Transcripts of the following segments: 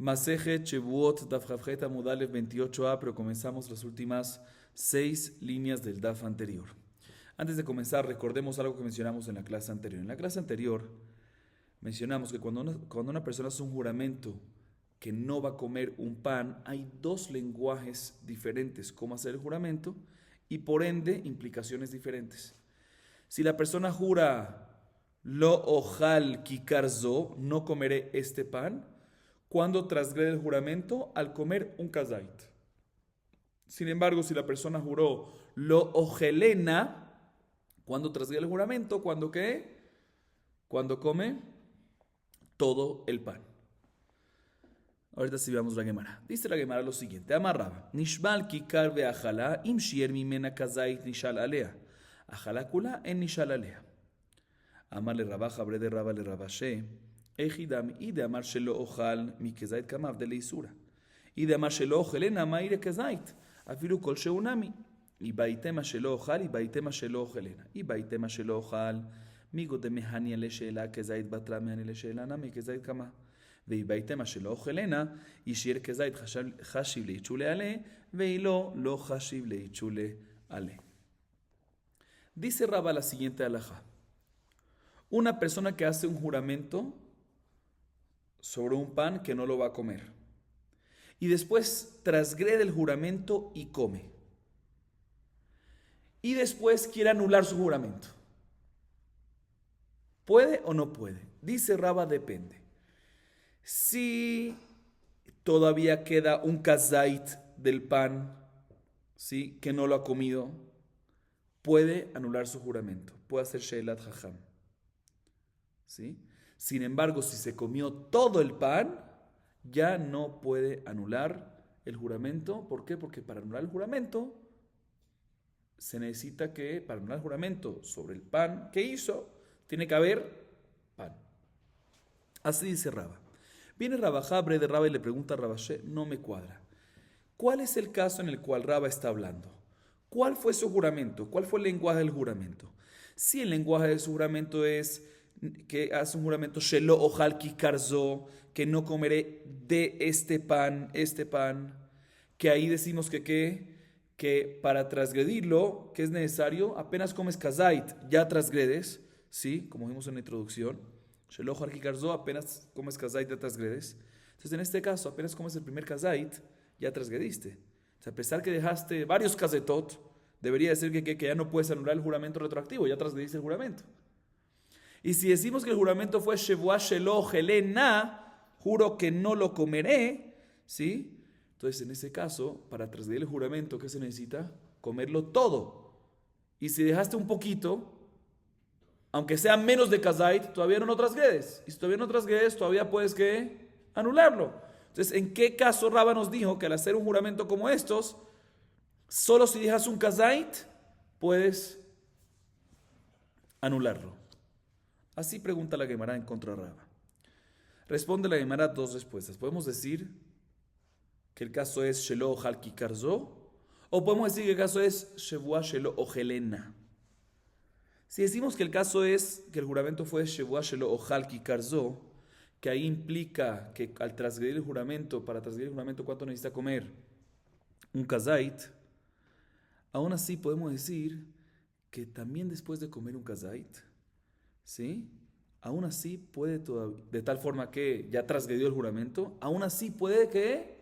Masejet Shevuot Daf Chavchet Amud Aleph 28a, pero comenzamos las últimas 6 líneas del Daf anterior. Antes de comenzar, recordemos algo que mencionamos en la clase anterior. En la clase anterior mencionamos que cuando una persona hace un juramento que no va a comer un pan, hay dos lenguajes diferentes cómo hacer el juramento y por ende implicaciones diferentes. Si la persona jura lo ojal kikarzo, no comeré este pan, cuando transgrede el juramento al comer un kazait. Sin embargo, si la persona juró lo ojelena, cuando transgrede el juramento, ¿cuándo qué? Cuando come todo el pan. Ahorita sí veamos la Gemara. Dice la Gemara lo siguiente: Amarraba, Nishbal kikar ve ajala, im shier mimena kazait nishal alea. Ajala kula en nishal alea. Amar le rabá, jabre de rabá le rabashe. Ejidam y de amar shelo ojal mi kezait kamav de leisura. Y de amar shelo ojelena maire kezait. Afiru kol sheunami. Y baitema shelo ojal y baitema shelo ojelena. Y baitema shelo ojal. Migo de mehania le shela kezait batra mehania le shela nami kezait kamav. ובהתמה שלא אוכלנה, ישאיר כזית חשיב ליצ'ולה עלה, ואילו לא חשיב ליצ'ולה עלה. Dice Rabba la siguiente halajá. Una persona que hace un juramento sobre un pan que no lo va a comer, y después transgrede el juramento y come, y después quiere anular su juramento. ¿Puede o no puede? Dice Rabba, depende. Si todavía queda un kazait del pan, ¿sí?, que no lo ha comido, puede anular su juramento, puede hacer Sheilat Jajam, ¿sí? Sin embargo, si se comió todo el pan, ya no puede anular el juramento. ¿Por qué? Porque para anular el juramento se necesita que, para anular el juramento sobre el pan que hizo, tiene que haber pan. Así dice Rabba. Viene Rabba Jabre de Rabba y le pregunta a Rabashe, no me cuadra. ¿Cuál es el caso en el cual Rabba está hablando? ¿Cuál fue su juramento? ¿Cuál fue el lenguaje del juramento? Si el lenguaje de su juramento es que hace un juramento, Shelo ojal kikarzo, que no comeré de este pan, que ahí decimos que para transgredirlo, que es necesario, apenas comes kazait, ya transgredes, ¿sí? Como vimos en la introducción. Shelo ojal kikarzo, apenas comes kazait, ya transgredes. Entonces, en este caso, apenas comes el primer kazait, ya transgrediste. O sea, a pesar que dejaste varios kazetot, debería decir que ya no puedes anular el juramento retroactivo, ya transgrediste el juramento. Y si decimos que el juramento fue Shevuah Shelo Ojelena, juro que no lo comeré, ¿sí? Entonces, en ese caso, para transgredir el juramento, ¿qué se necesita? Comerlo todo. Y si dejaste un poquito, aunque sea menos de kazait, todavía no lo transgredes. Y si todavía no transgredes, todavía puedes ¿qué? Anularlo. Entonces, ¿en qué caso Rabba nos dijo que al hacer un juramento como estos, solo si dejas un kazait, puedes anularlo? Así pregunta la Gemara en contra de Rabba. Responde la Gemara dos respuestas. Podemos decir que el caso es Shelo ojal kikarzo, o podemos decir que el caso es Shevuah Shelo ojelena. Si decimos que el caso es que el juramento fue Shevuah Shelo ojal kikarzo, que ahí implica que al transgredir el juramento, para transgredir el juramento, ¿cuánto necesita comer? Un kazait. Aún así podemos decir que también después de comer un kazait, ¿sí?, aún así puede todavía, de tal forma que ya transgredió el juramento, aún así puede que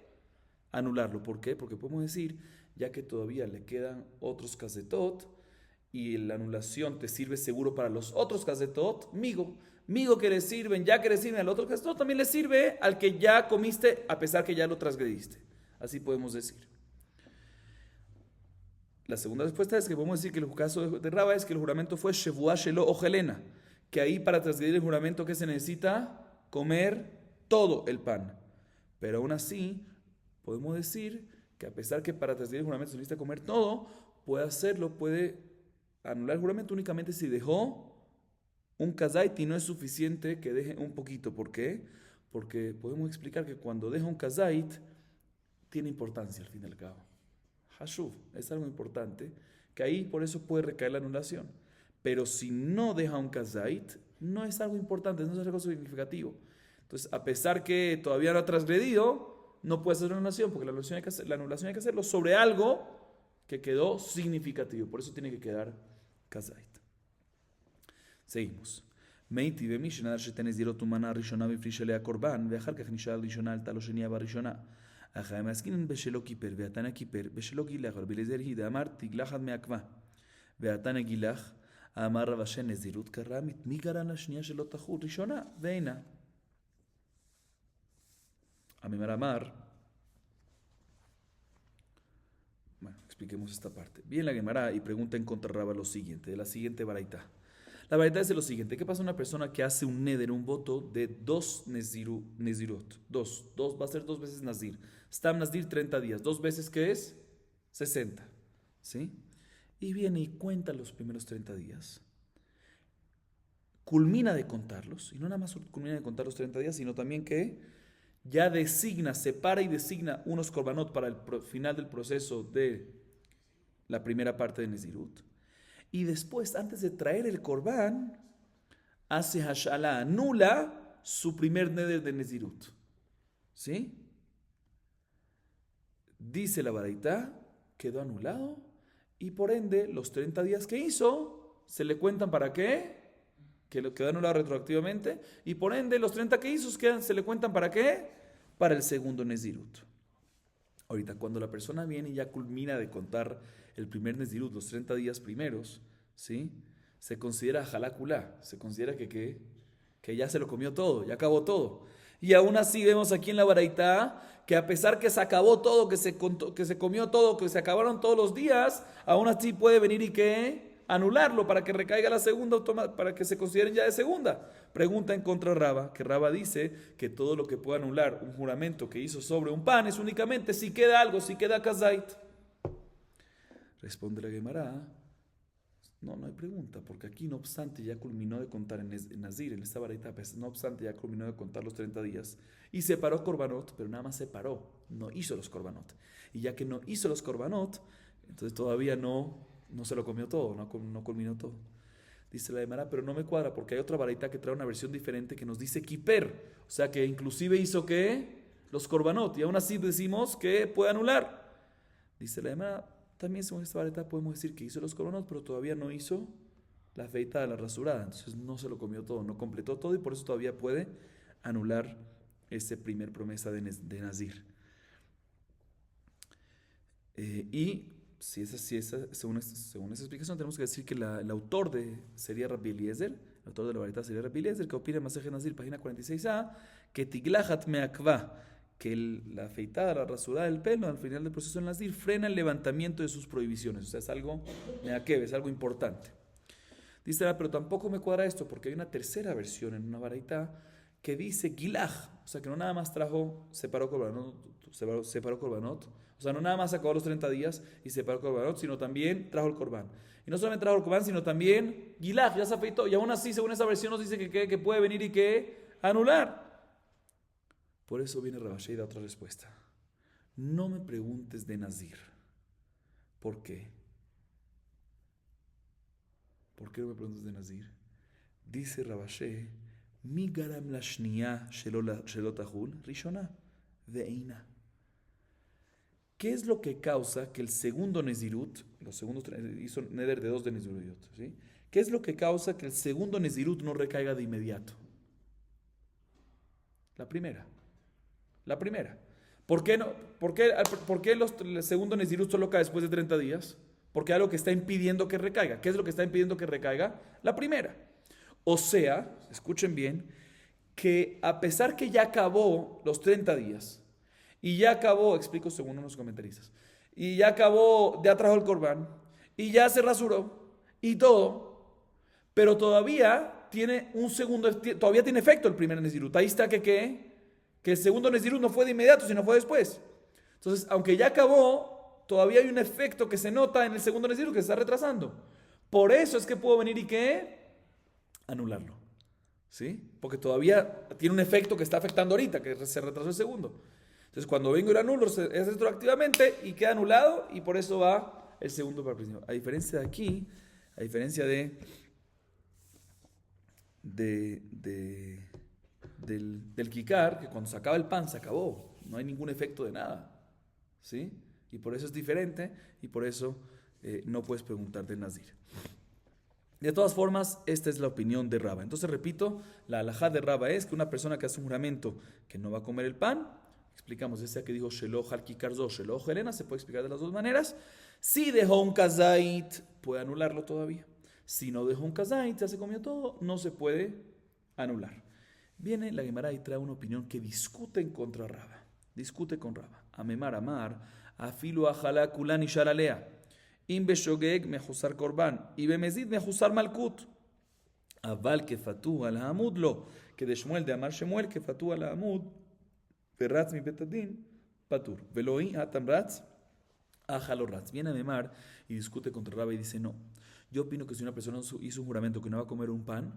anularlo. ¿Por qué? Porque podemos decir, ya que todavía le quedan otros kazetot, y la anulación te sirve seguro para los otros kazetot, migo que le sirven, ya que le sirven al otro kazetot, también le sirve al que ya comiste, a pesar que ya lo transgrediste. Así podemos decir. La segunda respuesta es que podemos decir que el caso de Rabba es que el juramento fue Shevuah Shelo Ojelena, que ahí para transgredir el juramento, ¿qué se necesita? Comer todo el pan. Pero aún así, podemos decir que a pesar que para transgredir el juramento se necesita comer todo, puede hacerlo, puede anular el juramento únicamente si dejó un kazait y no es suficiente que deje un poquito. ¿Por qué? Porque podemos explicar que cuando deja un kazait tiene importancia al fin y al cabo. Hashuv, es algo importante, que ahí por eso puede recaer la anulación. Pero si no deja un kazait, no es algo importante, no es algo significativo. Entonces, a pesar que todavía no ha transgredido, no puede hacer una anulación, porque la anulación hay que hacerlo sobre algo que quedó significativo. Por eso tiene que quedar kazait. Seguimos. Meiti במשנה שתן נזירות ומנה הראשונה והפריש עליה קורבן, ואחר כך נשאל ראשונה עלתה לו שנייה בראשונה. אך הם עסקינן בשלא כיפר, והתנא כיפר, בשלא גילח, רבי אליעזר הידא אמר תגלחת מעכבה. והתנא גילח, אמר רב אשר נזירות קרמית, מי גרם לשנייה שלא תחול ראשונה? ואינה. Amimar Amar. Bueno, expliquemos esta parte. Bien la Gemara y pregunta en contra Raba lo siguiente, de la siguiente baraita. La baraita dice lo siguiente: ¿qué pasa a una persona que hace un neder, un voto de 2 nezirot? Dos, va a ser 2 veces nazir. Stam nazir 30 días, 2 veces que es 60. ¿Sí? Y viene y cuenta los primeros 30 días. Culmina de contarlos, y no nada más culmina de contar los 30 días, sino también que ya designa, separa y designa unos korbanot para el final del proceso de la primera parte de Nezirut. Y después, antes de traer el korban, hace hashala, anula su primer neder de Nezirut. ¿Sí? Dice la baraita, quedó anulado, y por ende, los 30 días que hizo, se le cuentan para qué, que lo quedó anulado retroactivamente, y por ende los 30 que hizo se le cuentan ¿para qué? Para el segundo Nezirut. Ahorita, cuando la persona viene y ya culmina de contar el primer Nezirut, los 30 días primeros, ¿sí? Se considera jalakula, se considera que ya se lo comió todo, ya acabó todo. Y aún así vemos aquí en la baraita que a pesar que se acabó todo, que se comió todo, que se acabaron todos los días, aún así puede venir y que anularlo para que recaiga la segunda, para que se consideren ya de segunda. Pregunta en contra de Raba, que Raba dice que todo lo que puede anular un juramento que hizo sobre un pan es únicamente si queda algo, si queda kazait. Responde la Gemara, no hay pregunta, porque aquí no obstante ya culminó de contar en Nazir, en esta baraita, no obstante ya culminó de contar los 30 días y separó korbanot, pero nada más separó, no hizo los korbanot. Y ya que no hizo los korbanot, entonces todavía no se lo comió todo, no culminó todo. Dice la Gemara, pero no me cuadra porque hay otra baraita que trae una versión diferente que nos dice kiper, o sea que inclusive hizo que los korbanot, y aún así decimos que puede anular. Dice la Gemara, también según esta baraita podemos decir que hizo los korbanot, pero todavía no hizo la feita de la rasurada, entonces no se lo comió todo, no completó todo y por eso todavía puede anular esa primer promesa de Nazir. Y según esa explicación, tenemos que decir que el autor sería Rabbi Eliezer, el autor de la baraita sería Rabbi Eliezer, que opina en Maseje Nazir, página 46a, que tiglachat meakva, que la afeitada, la rasurada del pelo al final del proceso del Nazir frena el levantamiento de sus prohibiciones, o sea, es algo meakev, es algo importante. Dice, pero tampoco me cuadra esto, porque hay una tercera versión en una baraita que dice gilaj, o sea, que no nada más separó korbanot, o sea, no nada más acabó los 30 días y separó el korbanot, sino también trajo el korban. Y no solamente trajo el korban, sino también gilaj, ya se afeitó. Y aún así, según esa versión, nos dice que puede venir y que anular. Por eso viene Rabashi y da otra respuesta. No me preguntes de Nazir. ¿Por qué? ¿Por qué no me preguntas de Nazir? Dice Rabashi, mi garam la shniya shelo tahul rishona ve'ina. ¿Qué es lo que causa que el segundo Nezirut, los segundos hizo neder de 2 de Nezirut, ¿sí? ¿Qué es lo que causa que el segundo Nezirut no recaiga de inmediato? La primera. ¿Por qué el segundo Nezirut solo cae después de 30 días? Porque hay algo que está impidiendo que recaiga. ¿Qué es lo que está impidiendo que recaiga? La primera. O sea, escuchen bien, que a pesar que ya acabó los 30 días, y ya acabó, explico según unos comentaristas, y ya acabó, ya trajo el corbán, y ya se rasuró, y todo, pero todavía tiene todavía tiene efecto el primer Nezirut. Ahí está que el segundo Nezirut no fue de inmediato, sino fue después. Entonces, aunque ya acabó, todavía hay un efecto que se nota en el segundo Nezirut que se está retrasando. Por eso es que puedo venir y anularlo. ¿Sí? Porque todavía tiene un efecto que está afectando ahorita, que se retrasó el segundo. Entonces, cuando vengo y lo anulo, es retroactivamente y queda anulado, y por eso va el segundo para el principio. A diferencia de aquí, a diferencia de del kikar, que cuando se acaba el pan se acabó, no hay ningún efecto de nada, ¿sí? Y por eso es diferente y por eso no puedes preguntar del nazir. De todas formas, esta es la opinión de Raba. Entonces, repito, la halajá de Raba es que una persona que hace un juramento que no va a comer el pan, explicamos, esa que dijo Sheloh al kikarzo, Sheloh Helena, se puede explicar de las dos maneras. Si dejó un kazait, puede anularlo todavía. Si no dejó un kazait, ya se comió todo, no se puede anular. Viene la Gemara y trae una opinión que discute en contra de Raba. Discute con Raba. Amemar amar, afilu ajalá kulani shalalea. Im beshogeg mejusar korban. Y bemezid mejusar malkut. Aval que fatu al hamud lo. Que de Shmuel de Amar Shemuel que fatu al hamud. Verratz mi betadin patur. Veloí atamratz ajaloratz. Viene Amemar y discute contra Raba y dice no. Yo opino que si una persona hizo un juramento que no va a comer un pan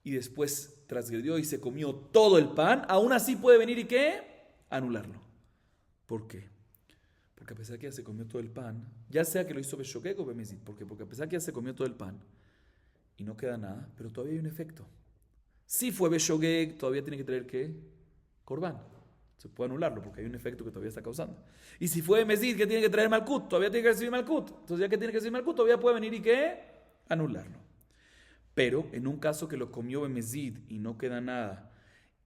y después transgredió y se comió todo el pan, aún así puede venir y ¿qué? Anularlo. ¿Por qué? Porque a pesar de que ya se comió todo el pan, ya sea que lo hizo Beshogeg o Bemezid, porque a pesar de que ya se comió todo el pan y no queda nada, pero todavía hay un efecto. Si fue Beshogeg, todavía tiene que traer ¿qué? Korban. Se puede anularlo porque hay un efecto que todavía está causando. Y si fue Bemezid, ¿qué tiene que traer Malkut? Todavía tiene que recibir Malkut. Entonces ya que tiene que recibir Malkut, todavía puede venir y ¿qué? Anularlo. Pero en un caso que lo comió Bemezid y no queda nada,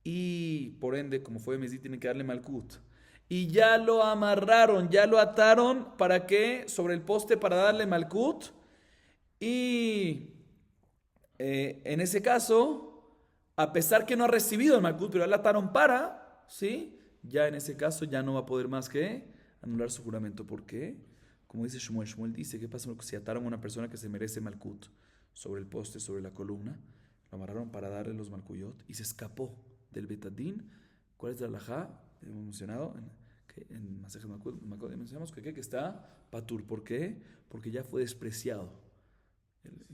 y por ende, como fue Bemezid, tiene que darle Malkut, y ya lo amarraron, ya lo ataron, ¿para qué? Sobre el poste para darle Malkut, y en ese caso, a pesar que no ha recibido el Malkut, pero ya lo ataron para, ¿sí? Ya en ese caso ya no va a poder más que anular su juramento. ¿Por qué? Como dice Shmuel, Shmuel dice, ¿qué pasa si ataron a una persona que se merece Malkut sobre el poste, sobre la columna? Lo amarraron para darle los Malkuyot y se escapó del Betadín. ¿Cuál es la halajá? Hemos mencionado en Masejet Malkut, mencionamos que está patur. ¿Por qué? Porque ya fue despreciado.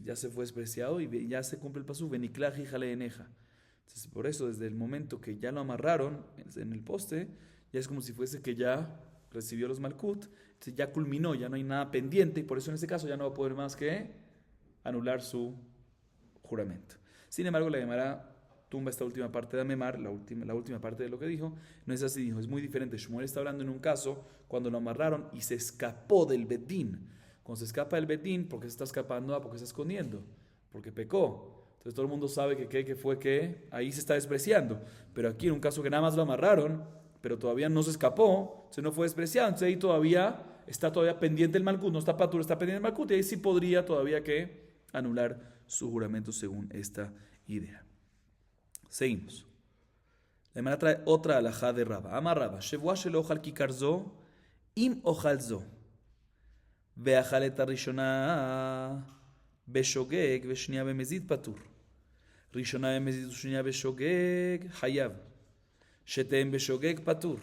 Ya se fue despreciado y ya se cumple el pasú, Beniklaj híjale eneja. Entonces, por eso, desde el momento que ya lo amarraron en el poste, ya es como si fuese que ya recibió los Malkut, entonces ya culminó, ya no hay nada pendiente, y por eso en ese caso ya no va a poder más que anular su juramento. Sin embargo, la Gemara tumba esta última parte de Amemar, la última parte de lo que dijo. No es así, dijo, es muy diferente. Shmuel está hablando en un caso cuando lo amarraron y se escapó del Betín. Cuando se escapa del Betín, ¿por qué se está escapando? ¿Por qué se está escondiendo? Porque pecó. Entonces todo el mundo sabe que fue que ahí se está despreciando. Pero aquí en un caso que nada más lo amarraron, pero todavía no se escapó, se no fue despreciado, entonces ahí todavía está todavía pendiente el Malkut, no está patur, está pendiente el Malkut, y ahí sí podría todavía que anular su juramento según esta idea. Seguimos. La Gemara trae otra halajá de Raba. Ama Raba, Shevua shelo ochal kikarzo, im ochalzo, veachalet harishona, beshogeg, veshnia bemezid patur. Rishona bemezid ushnia beshogeg, hayav. שתיהם בשוגג פטור.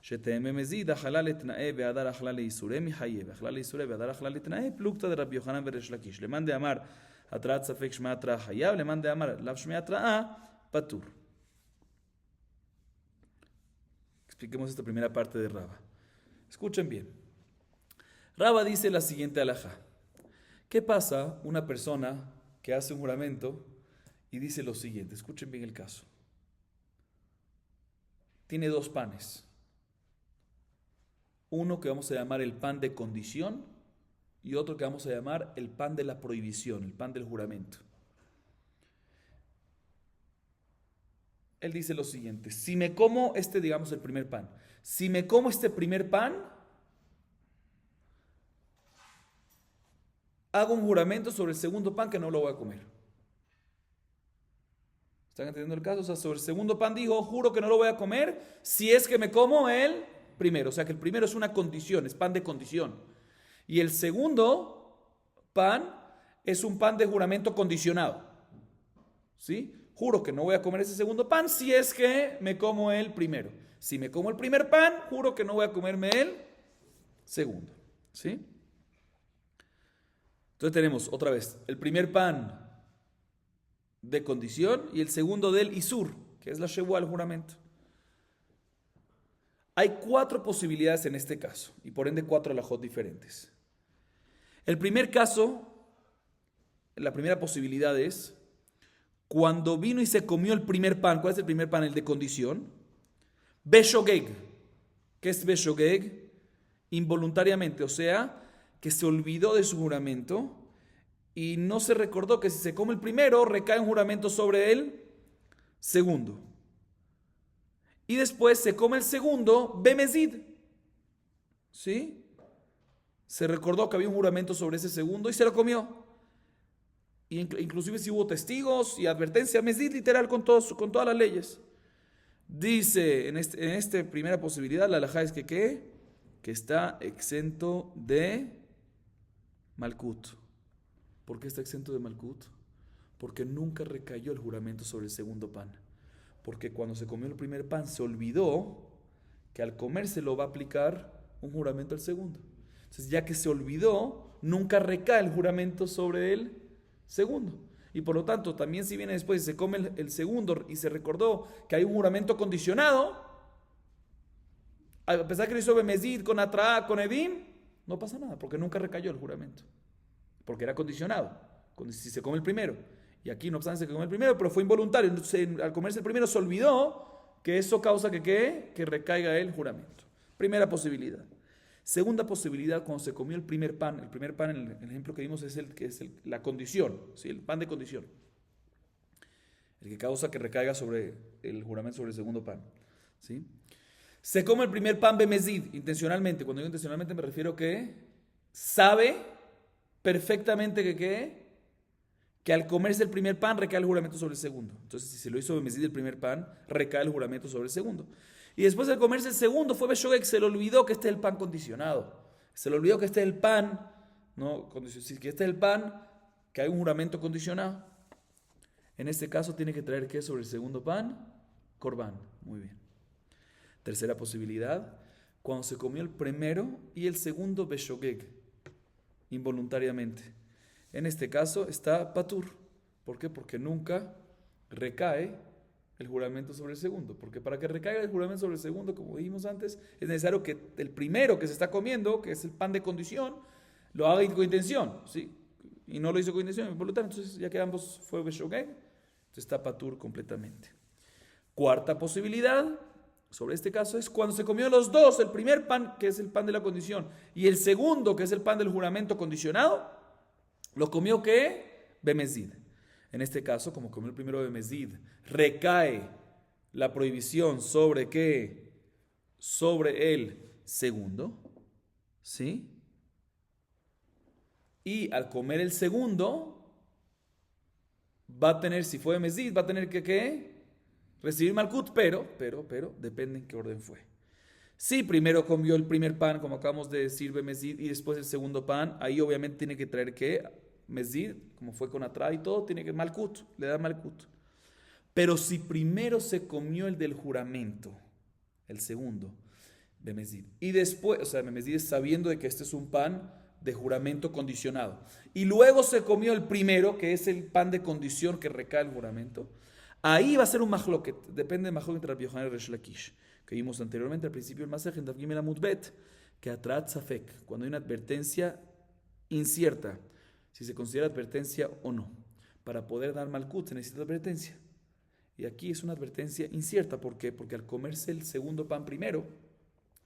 שתיהם במזיד, אכלה לתנאי והדר אכלה לאיסורי מחייב. אכלה לאיסורי והדר אכלה לתנאי, פלוגתא דרבי יוחנן וריש לקיש. למאן דאמר התראת ספק שמע התראה חייב, למאן דאמר לאו שמע התראה פטור. Expliquemos esta primera parte de Raba. Escuchen bien. Raba dice la siguiente halajá. ¿Qué pasa una persona que hace un juramento y dice lo siguiente? Escuchen bien el caso. Tiene dos panes. Uno que vamos a llamar el pan de condición y otro que vamos a llamar el pan de la prohibición, el pan del juramento. Él dice lo siguiente, si me como digamos el primer pan, si me como este primer pan, hago un juramento sobre el segundo pan que no lo voy a comer. ¿Están entendiendo el caso? O sea, sobre el segundo pan dijo, juro que no lo voy a comer si es que me como el primero. O sea, que el primero es una condición, es pan de condición. Y el segundo pan es un pan de juramento condicionado. ¿Sí? Juro que no voy a comer ese segundo pan si es que me como el primero. Si me como el primer pan, juro que no voy a comerme el segundo. ¿Sí? Entonces tenemos otra vez el primer pan de condición y el segundo del isur, que es la shevua, el juramento. Hay 4 posibilidades en este caso y por ende 4 halajot diferentes. El primer caso, la primera posibilidad es cuando vino y se comió el primer pan. ¿Cuál es el primer pan? El de condición. Beshogeg. ¿Qué es Beshogeg? Involuntariamente, o sea, que se olvidó de su juramento y no se recordó que si se come el primero, recae un juramento sobre el segundo. Y después se come el segundo, Bemezid. ¿Sí? Se recordó que había un juramento sobre ese segundo y se lo comió. Inclusive si hubo testigos y advertencia, Mezid literal con todas las leyes. Dice en esta primera posibilidad, la halajá es que ¿qué? Que está exento de Malkut. ¿Por qué está exento de Malkut? Porque nunca recayó el juramento sobre el segundo pan. Porque cuando se comió el primer pan se olvidó que al comérselo va a aplicar un juramento al segundo. Entonces ya que se olvidó, nunca recae el juramento sobre el segundo. Y por lo tanto, también si viene después y se come el segundo y se recordó que hay un juramento condicionado, a pesar que lo hizo Bemezid con Atraá, con Edim, no pasa nada, porque nunca recayó el juramento. Porque era condicionado, si se come el primero. Y aquí no obstante se come el primero, pero fue involuntario. Entonces, al comerse el primero se olvidó que eso causa que recaiga el juramento. Primera posibilidad. Segunda posibilidad, cuando se comió el primer pan en el ejemplo que vimos es la condición, ¿sí? El pan de condición. El que causa que recaiga sobre el juramento sobre el segundo pan. ¿Sí? Se come el primer pan Bemezid, intencionalmente. Cuando digo intencionalmente me refiero que sabe perfectamente que al comerse el primer pan recae el juramento sobre el segundo. Entonces, si se lo hizo Bemezid el primer pan, recae el juramento sobre el segundo. Y después de comerse el segundo fue Beshogeg, se le olvidó que este es el pan condicionado. Se le olvidó que este es el pan, ¿no? Que este es el pan, que hay un juramento condicionado. En este caso tiene que traer ¿qué sobre el segundo pan? Corbán. Muy bien. Tercera posibilidad, cuando se comió el primero y el segundo Beshogeg, involuntariamente. En este caso está Patur. ¿Por qué? Porque nunca recae el juramento sobre el segundo. Porque para que recaiga el juramento sobre el segundo, como dijimos antes, es necesario que el primero que se está comiendo, que es el pan de condición, lo haga con intención, ¿sí? Y no lo hizo con intención, involuntario. Entonces, ya que ambos fue Beshogeg, entonces está Patur completamente. Cuarta posibilidad sobre este caso es cuando se comió los dos, el primer pan, que es el pan de la condición, y el segundo, que es el pan del juramento condicionado, lo comió ¿qué? Bemezid. En este caso, como comió el primero Bemezid, recae la prohibición sobre ¿qué? Sobre el segundo, ¿sí? Y al comer el segundo, va a tener, si fue Bemezid, va a tener que ¿qué? Recibir Malkut, pero, depende en qué orden fue. Si primero comió el primer pan, como acabamos de decir, Bemezid, y después el segundo pan, ahí obviamente tiene que traer ¿qué? Mezid, como fue con Atrá y todo, tiene que Malkut, le da Malkut. Pero si primero se comió el del juramento, el segundo, Bemezid, y después, o sea, Bemezid es sabiendo de que este es un pan de juramento condicionado, y luego se comió el primero, que es el pan de condición que recae el juramento, ahí va a ser un mahloket, depende del mahloket entre Rabbi Yohanan y Resh Lakish, que vimos anteriormente al principio del Masej en Daf Gimel Amud Bet, que Atrat Safek, cuando hay una advertencia incierta, si se considera advertencia o no. Para poder dar Malkut se necesita advertencia. Y aquí es una advertencia incierta. ¿Por qué? Porque al comerse el segundo pan primero,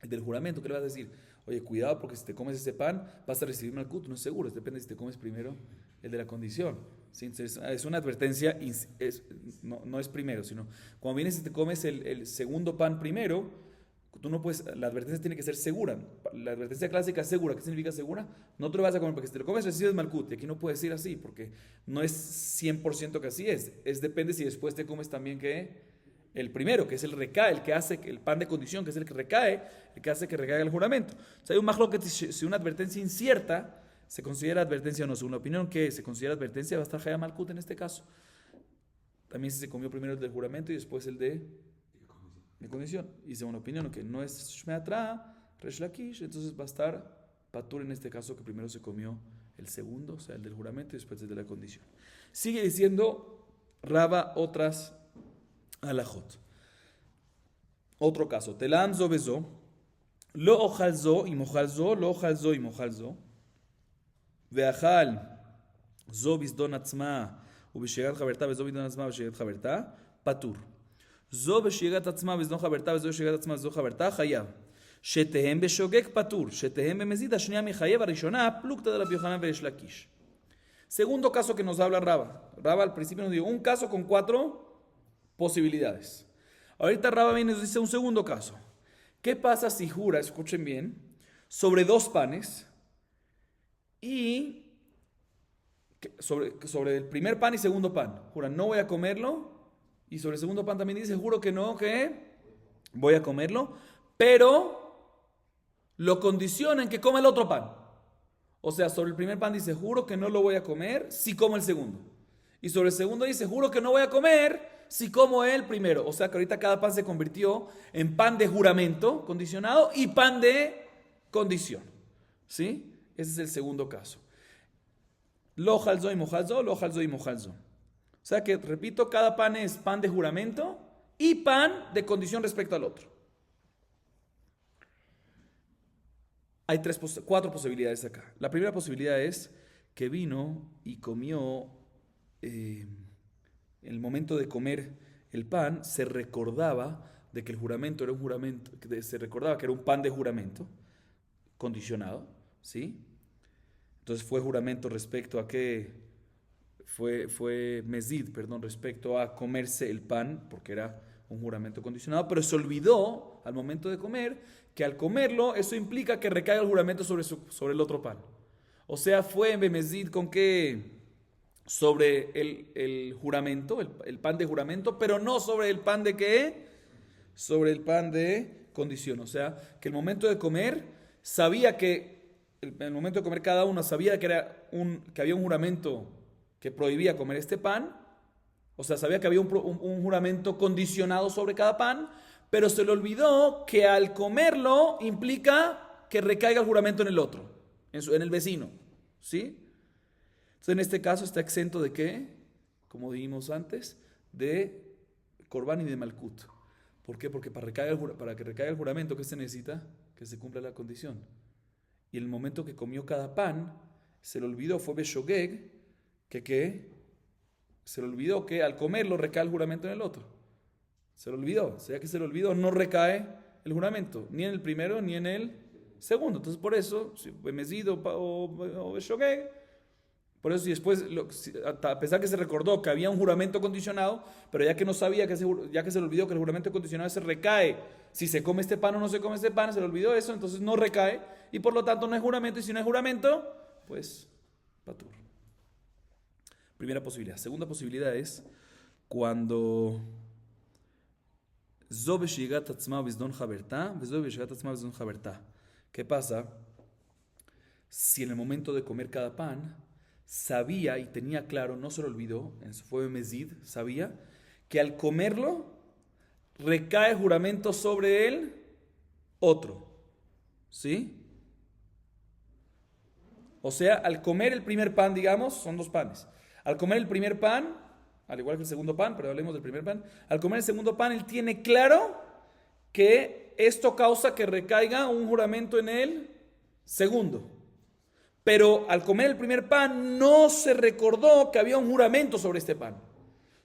el del juramento, ¿qué le vas a decir? Oye, cuidado porque si te comes ese pan vas a recibir Malkut. No es seguro, depende si te comes primero el de la condición. ¿Sí? Es una advertencia, no es primero, sino cuando vienes y te comes el segundo pan primero, tú no puedes, la advertencia tiene que ser segura. La advertencia clásica es segura. ¿Qué significa segura? No te lo vas a comer porque si te lo comes recibes Malkut. Y aquí no puedes decir así porque no es 100% que así es. Depende si después te comes también que el primero, que es el recae, el que hace el pan de condición, que es el que recae, el que hace que recaiga el juramento. O sea, hay un mahloket si una advertencia incierta se considera advertencia o no. Según la opinión que se considera advertencia va a estar Haya Malkut en este caso. También si se comió primero el del juramento y después el de condición. Y según la opinión que no es Shmeatra, Resh Lakish, entonces va a estar Patur en este caso que primero se comió el segundo, o sea el del juramento y después el de la condición. Sigue diciendo Raba otras alajot. Otro caso, Telam zo bezo, lo ojal zo y mojal zo, lo ojal zo y mojal zo, veachal zo bizdon atzma, ובשאיגת חברתה וזו בדון עצמה ובשאיגת חברתה, פטור. זו בשאיגת עצמה וזו חברתה וזו בשאיגת עצמה וזו חברתה, חייב. שתיהם בשוגג פטור, שתיהם במזיד, השנייה מחייב, הראשונה, plukta de Rabbi Yohanan Beresh Lakish. Segundo caso que nos habla Raba. Raba al principio nos dio un caso con 4 posibilidades. Ahorita Raba viene y nos dice un segundo caso. ¿Qué pasa si jura, escuchen bien, sobre 2 panes y sobre el primer pan y segundo pan? Jura, no voy a comerlo. Y sobre el segundo pan también dice, juro que no, que voy a comerlo, pero lo condiciona en que coma el otro pan. O sea, sobre el primer pan dice, juro que no lo voy a comer si como el segundo. Y sobre el segundo dice, juro que no voy a comer si como el primero. O sea, que ahorita cada pan se convirtió en pan de juramento condicionado y pan de condición. ¿Sí? Ese es el segundo caso. Lo jalzo y mojalzo, lo jalzo y mojalzo. O sea que, repito, cada pan es pan de juramento y pan de condición respecto al otro. Hay 4 posibilidades acá. La primera posibilidad es que vino y comió, en el momento de comer el pan, se recordaba de que el juramento era un juramento, se recordaba que era un pan de juramento condicionado, ¿sí? Entonces fue juramento respecto a que fue mezid, respecto a comerse el pan, porque era un juramento condicionado, pero se olvidó al momento de comer que al comerlo eso implica que recaiga el juramento sobre el otro pan. O sea, fue mezid con que sobre el juramento, el pan de juramento, pero no sobre el pan de ¿qué? Sobre el pan de condición. O sea, que el momento de comer sabía que, en el momento de comer cada uno sabía que había un juramento que prohibía comer este pan. O sea, sabía que había un juramento condicionado sobre cada pan, pero se le olvidó que al comerlo implica que recaiga el juramento en el otro, en el vecino, ¿sí? Entonces, en este caso está exento de ¿qué? Como dijimos antes, de Corbán y de Malkut. ¿Por qué? Porque para que recaiga el juramento, ¿qué se necesita? Que se cumpla la condición. Y en el momento que comió cada pan, se le olvidó, fue Beshogeg, se le olvidó que al comerlo recae el juramento en el otro. Se le olvidó. O sea que se le olvidó, no recae el juramento, ni en el primero ni en el segundo. Entonces por eso, si fue Mesido o Beshogeg, por eso y después, a pesar que se recordó que había un juramento condicionado, pero ya que no sabía, ya que se le olvidó que el juramento condicionado se recae, si se come este pan o no se come este pan, se le olvidó eso, entonces no recae, y por lo tanto no hay juramento, y si no hay juramento, pues patur. Primera posibilidad. Segunda posibilidad es cuando ¿qué pasa? Si en el momento de comer cada pan sabía y tenía claro, no se lo olvidó, en su fue mezid, sabía que al comerlo recae juramento sobre el otro, ¿sí? O sea, al comer el primer pan, digamos, son 2 panes. Al comer el primer pan, al igual que el segundo pan, pero hablemos del primer pan, al comer el segundo pan, él tiene claro que esto causa que recaiga un juramento en el segundo. Pero al comer el primer pan no se recordó que había un juramento sobre este pan.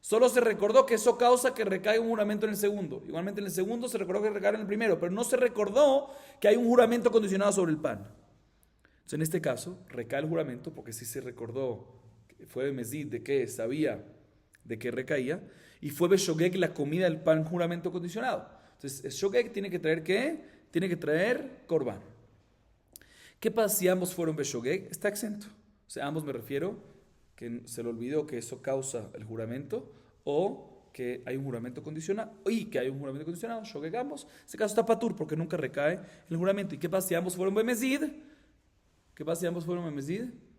Solo se recordó que eso causa que recaiga un juramento en el segundo. Igualmente en el segundo se recordó que recaiga en el primero, pero no se recordó que hay un juramento condicionado sobre el pan. Entonces en este caso recae el juramento porque sí se recordó, fue mezid de que sabía de que recaía, y fue beshogeg la comida del pan juramento condicionado. Entonces shogeg tiene que traer ¿qué? Tiene que traer corbán. ¿Qué pasa si ambos fueron beshogeg? Está exento. O sea, ambos me refiero que se le olvidó que eso causa el juramento o que hay un juramento condicionado shogeg ambos. En este caso está patur porque nunca recae el juramento. ¿Y qué pasa si ambos fueron bemezid?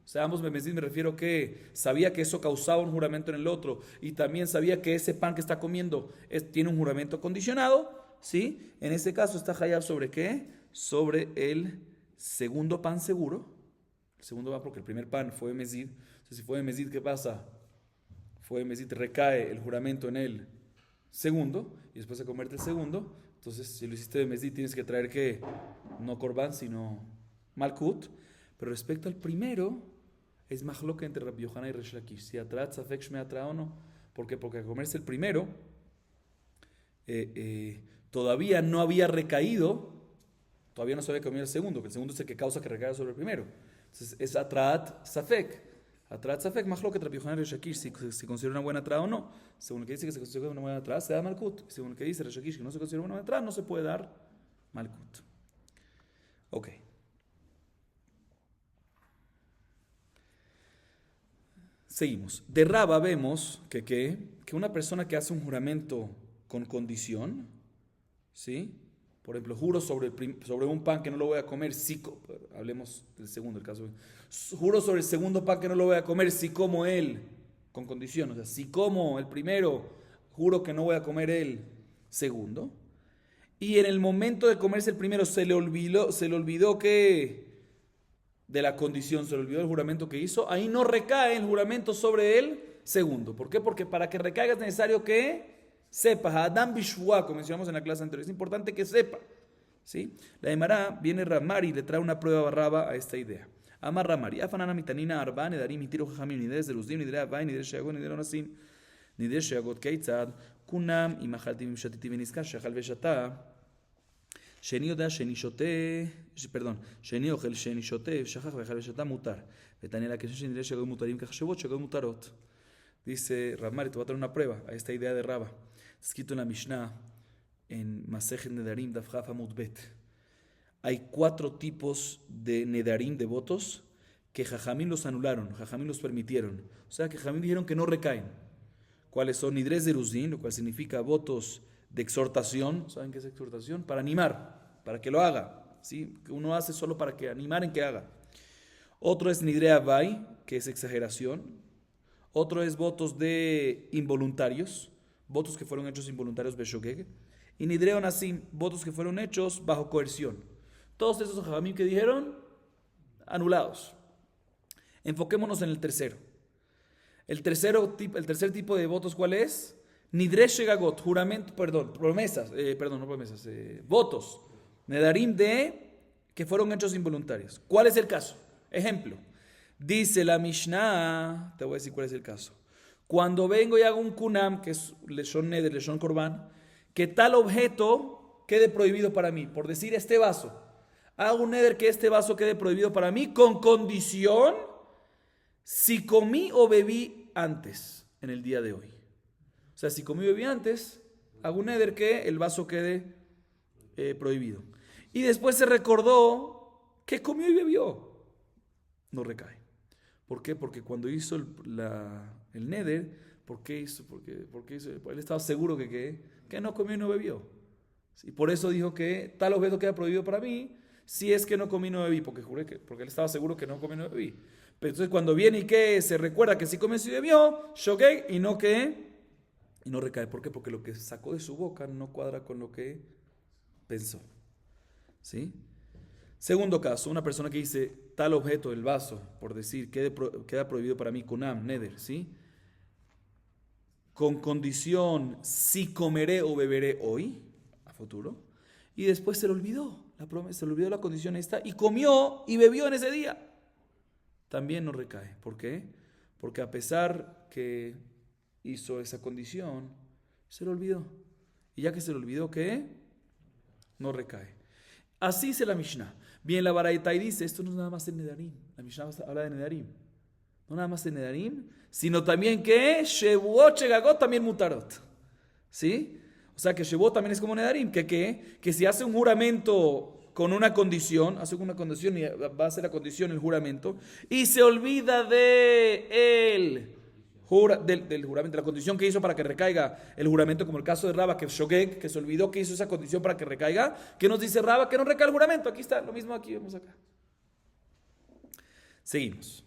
O sea, ambos bemezid me refiero que sabía que eso causaba un juramento en el otro y también sabía que ese pan que está comiendo tiene un juramento condicionado, ¿sí? En este caso está hayab sobre ¿qué? Sobre el segundo pan seguro. El segundo pan porque el primer pan fue mezid. Entonces, si fue mezid, ¿qué pasa? Fue mezid, recae el juramento en el segundo y después se convierte el segundo. Entonces, si lo hiciste de mezid, tienes que traer ¿qué? No corbán, sino malkut. Pero respecto al primero, Es mahloka entre Rabbi Yohanan y Resh Lakish. Si atrat safek shme atra o no. ¿Por qué? Porque al comerse el primero, todavía no había recaído, todavía no se había comido el segundo, que el segundo es el que causa que recaiga sobre el primero. Entonces es atrat safek. Atrat safek mahloka entre Rabbi Yohanan y Resh Lakish. Si considera una buena atra o no. Según el que dice que se considera una buena atra, se da malkut. Y según el que dice Resh Lakish que no se considera una buena atra, no se puede dar malkut. Ok. Seguimos. De Raba vemos que una persona que hace un juramento con condición, ¿sí? Por ejemplo, juro sobre un pan que no lo voy a comer, si hablemos del segundo, el caso. Juro sobre el segundo pan que no lo voy a comer, si como él, con condición. O sea, si como el primero, juro que no voy a comer el segundo. Y en el momento de comerse el primero se le olvidó que de la condición, se le olvidó el juramento que hizo, ahí no recae el juramento sobre el segundo. ¿Por qué? Porque para que recaiga es necesario que sepa, Adam Bishua, como mencionamos en la clase anterior, es importante que sepa. ¿Sí? La Emara viene Ramari y le trae una prueba barraba a esta idea. Amar Ramari, Afanana mitanina arba, nedarim mitiro jajamim, nideres de luzdim, nidere avay, nidere sheagot, nidere onasim, nidere sheagot keitzad, kunam, imachaltim, shatiti veniskar, shachal veshatá. שני יודע שני שותה, שני אוכל שני שותה, שכח ואכל ושתה מותר. ותענה לה כשם שנראה שהגויים מותרים כחשבות, שהגויים מותרות. Dice Ramari, te voy a traer una prueba a esta idea de Raba. Escrito en la Mishnah, en Masejet Nedarim, Daf Chaf Amud Bet. Hay 4 tipos de Nedarim, de votos, que Jajamín los anularon, Jajamín los permitieron. O sea, que Jajamín dijeron que no recaen. ¿Cuáles son? Nidres de Ruzin, lo cual significa votos de exhortación. ¿Saben qué es exhortación? Para animar, para que lo haga, ¿sí? Que uno hace solo para que animar en que haga. Otro es Nidrea Vai, que es exageración. Otro es votos de involuntarios, votos que fueron hechos involuntarios Beshogeg. Y Nidrea Nasim, votos que fueron hechos bajo coerción. Todos esos jajamim que dijeron, anulados. Enfoquémonos en el tercero. El tercer tipo de votos, ¿cuál es? Nidresh Shegagot, juramento, votos, Nedarim que fueron hechos involuntarios. ¿Cuál es el caso? Ejemplo, dice la Mishnah, te voy a decir cuál es el caso. Cuando vengo y hago un kunam, que es leshon neder, leshon korban, que tal objeto quede prohibido para mí, por decir este vaso. Hago un neder que este vaso quede prohibido para mí, con condición, si comí o bebí antes, en el día de hoy. O sea, si comí o bebí antes, hago un neder que el vaso quede prohibido. Y después se recordó que comió y bebió. No recae. ¿Por qué? Porque cuando hizo el neder, ¿por qué hizo? Porque él estaba seguro que no comió y no bebió. ¿Sí? Por eso dijo que tal objeto queda prohibido para mí, si es que no comí y no bebí, porque él estaba seguro que no comí y no bebí. Pero entonces cuando viene y que se recuerda que sí comió y sí bebió, shogeg, y no recae. ¿Por qué? Porque lo que sacó de su boca no cuadra con lo que pensó. ¿Sí? Segundo caso, una persona que dice tal objeto, el vaso, por decir, queda prohibido para mí, kunam, neder, ¿sí? Con condición, si comeré o beberé hoy, a futuro, y después se le olvidó la promesa, se le olvidó la condición esta, y comió y bebió en ese día. También no recae. ¿Por qué? Porque a pesar que hizo esa condición, se le olvidó. Y ya que se le olvidó, ¿qué? No recae. Así dice la Mishnah. Bien, la Baraita y dice, esto no es nada más el Nedarim. La Mishnah habla de Nedarim. No nada más el Nedarim, sino también que Shevuot, Shegagot, también Mutarot. ¿Sí? O sea que Shevuot también es como Nedarim. Que si hace un juramento con una condición, hace una condición y va a ser la condición el juramento, y se olvida del juramento, la condición que hizo para que recaiga el juramento, como el caso de Raba, que Shogeg, que se olvidó que hizo esa condición para que recaiga. ¿Qué nos dice Raba? Que no recaiga el juramento. Aquí está, lo mismo aquí, vemos acá. Seguimos.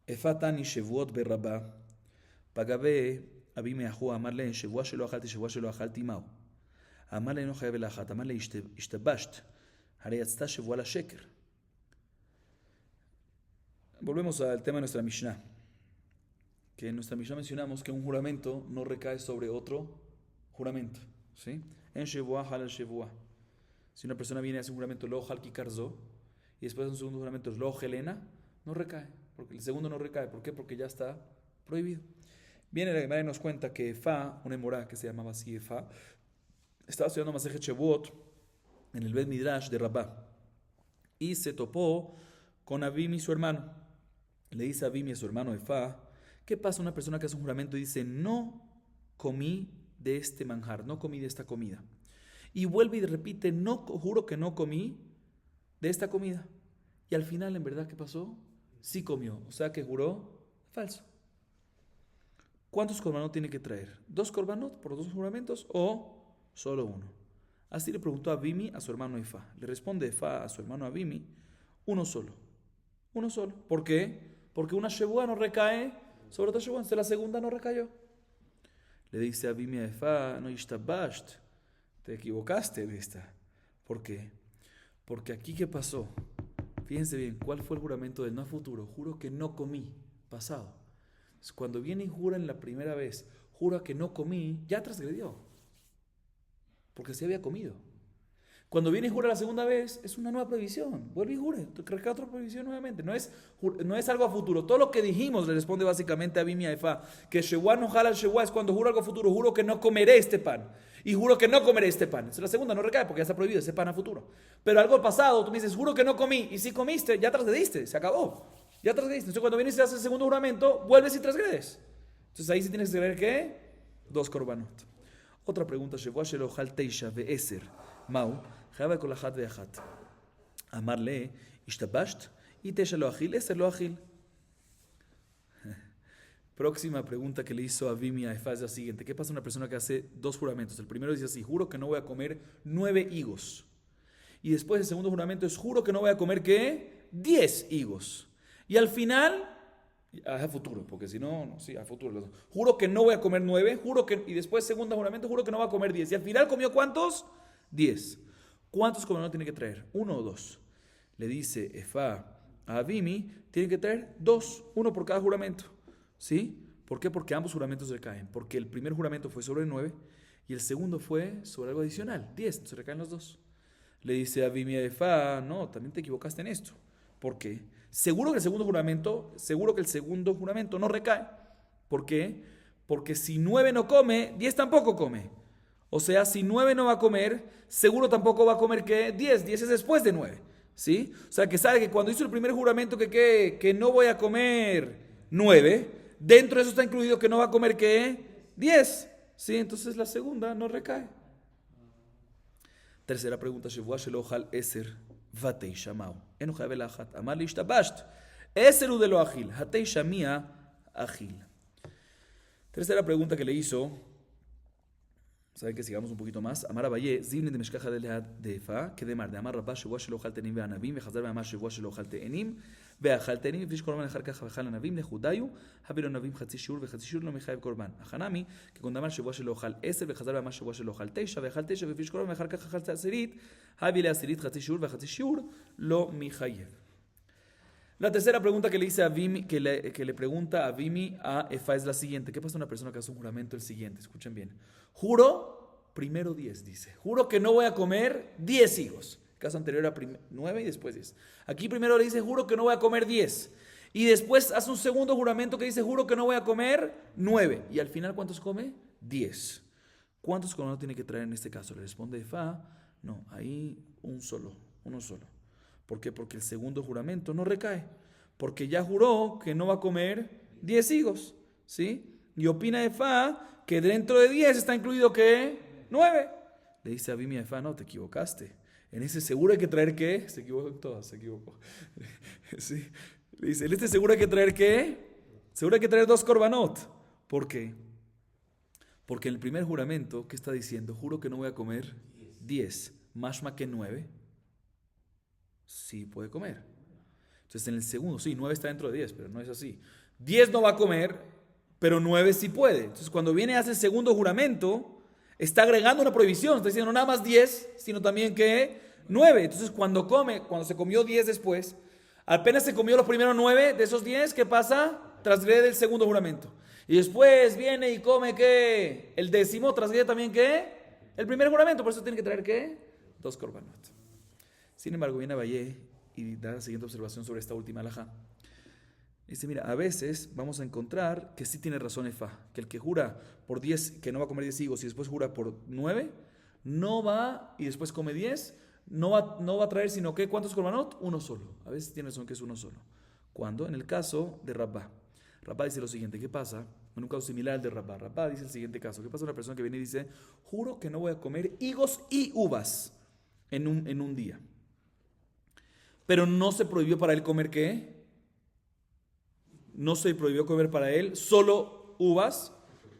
Efatani Shevuot berraba, pagabe abimeahu amarle en Shevua shelo achalti mao. Amarle no chayav elachat, amarle ishtabasht, harei yatzta Shevua la sheker. Volvemos al tema de nuestra Mishnah. Que en nuestra Mishnah mencionamos que un juramento no recae sobre otro juramento. ¿Sí? En Shevuah, halal Shevuah. Si una persona viene y hace un juramento, lo hal kikarzo, y después un segundo juramento es lo Helena, no recae, porque el segundo no recae. ¿Por qué? Porque ya está prohibido. Viene la Gemara y nos cuenta que Efa, una emorá que se llamaba así Efa, estaba estudiando Masejet Shavuot en el Bet Midrash de Rabá y se topó con Avimi, su hermano. Le dice a Avimi, a su hermano Efa, ¿qué pasa una persona que hace un juramento y dice, no comí de este manjar, no comí de esta comida? Y vuelve y repite, no, juro que no comí de esta comida. Y al final, en verdad, ¿qué pasó? Sí comió, o sea que juró falso. ¿Cuántos korbanot tiene que traer? ¿2 korbanot por 2 juramentos o solo uno? Así le preguntó Avimi a su hermano Efa. Le responde Efa a su hermano Avimi, uno solo. Uno solo. ¿Por qué? Porque una shevuá no recae sobre otra shevuá, entonces la segunda no recayó. Le dice Avimi a Efa, no ishtabasht, te equivocaste de esta. ¿Por qué? Porque aquí, ¿qué pasó? Fíjense bien, ¿cuál fue el juramento del no futuro? Juro que no comí, pasado. Entonces, cuando viene y jura en la primera vez, jura que no comí, ya transgredió. Porque se había comido. Cuando viene y jura la segunda vez, es una nueva prohibición. Vuelve y jure, recrea otra prohibición nuevamente. No es algo a futuro. Todo lo que dijimos le responde básicamente a Avimi a Efa, que Shevuá no jala al Shevuá es cuando juro algo a futuro. Juro que no comeré este pan. Y juro que no comeré este pan. Entonces la segunda no recae porque ya está prohibido ese pan a futuro. Pero algo pasado, tú me dices, juro que no comí. Y si comiste, ya transgrediste, se acabó. Ya transgrediste. Entonces cuando vienes y haces el segundo juramento, vuelves y transgredes. Entonces ahí sí tienes que creer que 2 korbanot. Otra pregunta, Shevuá shelo jal teisha ve'eser mau. כל אחת ואחת. אמר לה, השתבשת? y teisha lo agil, eser lo agil. Próxima pregunta que le hizo Avimi a Efa es la siguiente. ¿Qué pasa a una persona que hace 2 juramentos? El primero dice así, juro que no voy a comer 9 higos. Y después el segundo juramento es, juro que no voy a comer, ¿qué? 10 higos. Y al final, a futuro, porque si no, sí, a futuro. Juro que no voy a comer 9, y después segundo juramento, juro que no voy a comer 10. Y al final comió ¿cuántos? 10. ¿Cuántos korbanot tiene que traer? 1 o 2. Le dice Efa a Avimi, tiene que traer 2, 1 por cada juramento. ¿Sí? ¿Por qué? Porque ambos juramentos recaen. Porque el primer juramento fue sobre 9 y el segundo fue sobre algo adicional, 10. Entonces recaen los 2. Le dice Avimi a Efa, no, también te equivocaste en esto. ¿Por qué? Seguro que el segundo juramento no recae. ¿Por qué? Porque si 9 no come, 10 tampoco come. O sea, si 9 no va a comer, seguro tampoco va a comer ¿qué? 10. 10 es después de 9. ¿Sí? O sea, que sabe que cuando hizo el primer juramento que no voy a comer 9, dentro de eso está incluido que no va a comer ¿qué? 10. ¿Sí? Entonces la segunda no recae. Tercera pregunta, Shevuá shelo ojal eser vateisha mau. Eno chayave lachat. Amar li ishtabasht. Eser u de lo agil. Hateisha mía agil. Tercera pregunta que le hizo. Saben que sigamos un poquito más. Amar Abaye, Zibne de Meshkaja de Efa, que de Mar, de Amar Rabba, Shevuá shelo ojal tenim ve'anavim, vechazar ve'amar Shevuá shelo ojal te'enim, ve'achal te'enim, vish korban echar kacha vechal anavim, lechudayu, habilo anavim chatzi shiur, vechatzi shiur lo mechayev korban. Achanami, que con Amar Shevuá shelo ojal eser, vechazar ve'amar Shevuá shelo ojal teisha, ve'achal teisha, vish korban echar kacha vechal te'asirit, habile asirit chatzi shiur, vechatzi shiur lo mechayev. La tercera pregunta que le hice a Avimi, que le pregunta a Avimi a Efa es la siguiente. ¿Qué pasa a una persona que hace un juramento? El siguiente, escuchen bien. Juro, primero 10, dice. Juro que no voy a comer 10 higos. El caso anterior era 9 y después 10. Aquí primero le dice, juro que no voy a comer 10. Y después hace un segundo juramento que dice, juro que no voy a comer 9. Y al final, ¿cuántos come? 10. ¿Cuántos korbanot tiene que traer en este caso? Le responde Efa, no, ahí uno solo. ¿Por qué? Porque el segundo juramento no recae. Porque ya juró que no va a comer 10 higos. ¿Sí? Y opina Efa que dentro de 10 está incluido ¿qué? 9. Le dice a Avimi a Efa, no, te equivocaste. En ese seguro hay que traer ¿qué? Se equivocó en todas, se equivocó. ¿Sí? Le dice, en este seguro hay que traer ¿qué? Seguro hay que traer 2 korbanot. ¿Por qué? Porque en el primer juramento, ¿qué está diciendo? Juro que no voy a comer 10. Mashma que 9. Sí puede comer. Entonces en el segundo, sí, 9 está dentro de 10, pero no es así. 10 no va a comer, pero 9 sí puede. Entonces cuando viene y hace el segundo juramento, está agregando una prohibición. Está diciendo no nada más 10, sino también que 9. Entonces cuando se comió 10 después, apenas se comió los primeros 9 de esos 10, ¿qué pasa? Transgrede el segundo juramento. Y después viene y come ¿qué? El 10º, transgrede también ¿qué? El primer juramento. Por eso tiene que traer ¿qué? 2 korbanot. Sin embargo, viene Abaye y da la siguiente observación sobre esta última alajá. Dice, mira, a veces vamos a encontrar que sí tiene razón Efá, que el que jura por 10, que no va a comer 10 higos y después jura por 9, no va y después come 10, no va a traer sino que, ¿cuántos korbanot? Uno solo. A veces tiene razón que es uno solo. ¿Cuándo? En el caso de Rabba. Rabba dice lo siguiente, ¿qué pasa? En un caso similar al de Rabba. Rabba dice el siguiente caso, ¿qué pasa? Una persona que viene y dice, juro que no voy a comer higos y uvas en un día. Pero no se prohibió para él comer, ¿qué? No se prohibió comer para él solo uvas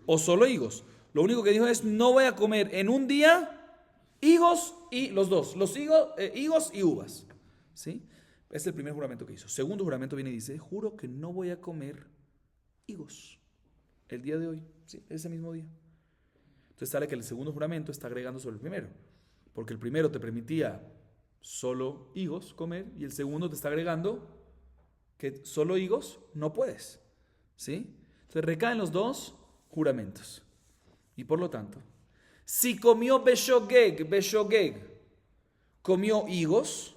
o solo higos. Lo único que dijo es, no voy a comer en un día higos y los dos, los higos y uvas. ¿Sí? Es el primer juramento que hizo. Segundo juramento viene y dice, juro que no voy a comer higos el día de hoy, ¿sí? Ese mismo día. Entonces sale que el segundo juramento está agregando sobre el primero, porque el primero te permitía solo higos comer y el segundo te está agregando que solo higos no puedes, ¿sí? Entonces recaen los dos juramentos. Y por lo tanto, si comió beshogeg, comió higos,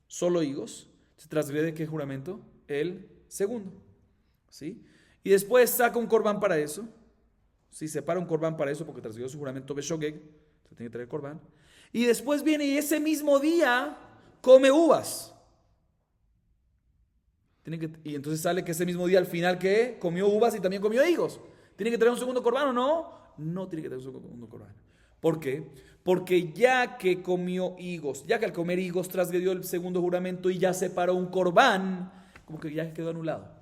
solo higos, se transgrede ¿qué juramento? El segundo, ¿sí? Y después saca un corbán para eso, ¿sí? Separa un corbán para eso porque transgredió su juramento beshogeg, se tiene que traer corbán. Y después viene y ese mismo día come uvas. Y entonces sale que ese mismo día al final que comió uvas y también comió higos. ¿Tiene que traer un segundo corbán o no? No tiene que traer un segundo corbán. ¿Por qué? Porque ya que comió higos, ya que al comer higos transgredió el segundo juramento y ya separó un corbán, como que ya quedó anulado.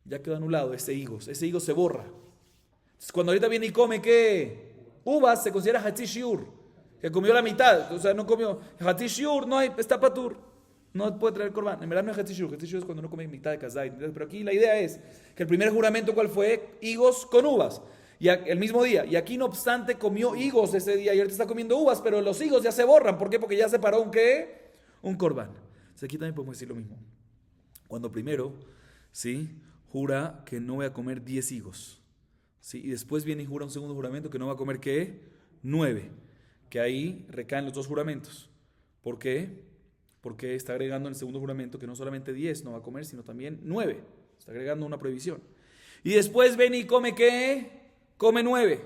Ya quedó anulado ese higo se borra. Entonces cuando ahorita viene y come ¿qué? Uvas, se considera Hatzi Shiur, que comió la mitad, o sea, no comió Hatzi Shiur, no hay, está patur. No puede traer corbán. En verdad no es Hatzi Shiur. Hatzi Shiur es cuando no come mitad de kazait. Pero aquí la idea es que el primer juramento, ¿cuál fue? Higos con uvas. Y el mismo día. Y aquí, no obstante, comió higos ese día y ahorita está comiendo uvas, pero los higos ya se borran. ¿Por qué? Porque ya separó un ¿qué? Un corbán. Entonces aquí también podemos decir lo mismo. Cuando primero, ¿sí? Jura que no voy a comer 10 higos. ¿Sí? Y después viene y jura un segundo juramento que no va a comer ¿qué? 9. Que ahí recaen los dos juramentos. ¿Por qué? Porque está agregando en el segundo juramento que no solamente 10 no va a comer, sino también 9. Está agregando una prohibición. Y después viene y come ¿qué? Come 9.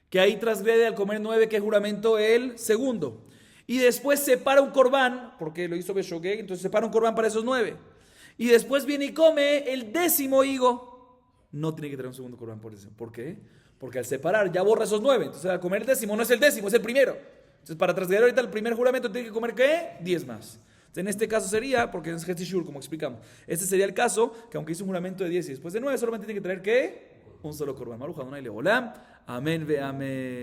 Que ahí transgrede al comer 9, ¿qué juramento? El segundo. Y después separa un corbán, porque lo hizo Beshogeg, entonces separa un corbán para esos 9. Y después viene y come el 10º higo. No tiene que tener un segundo corbán por eso. ¿Por qué? Porque al separar ya borra esos 9. Entonces al comer el 10º no es el 10º, es el primero. Entonces, para transgredir ahorita el primer juramento, tiene que comer ¿qué? 10 más. Entonces, en este caso sería, porque es Hatzi Shiur, como explicamos. Este sería el caso que aunque hizo un juramento de 10 y después de 9, solamente tiene que traer ¿qué? Un solo corbán. Maruja Adonai Leolam. Amén ve amén.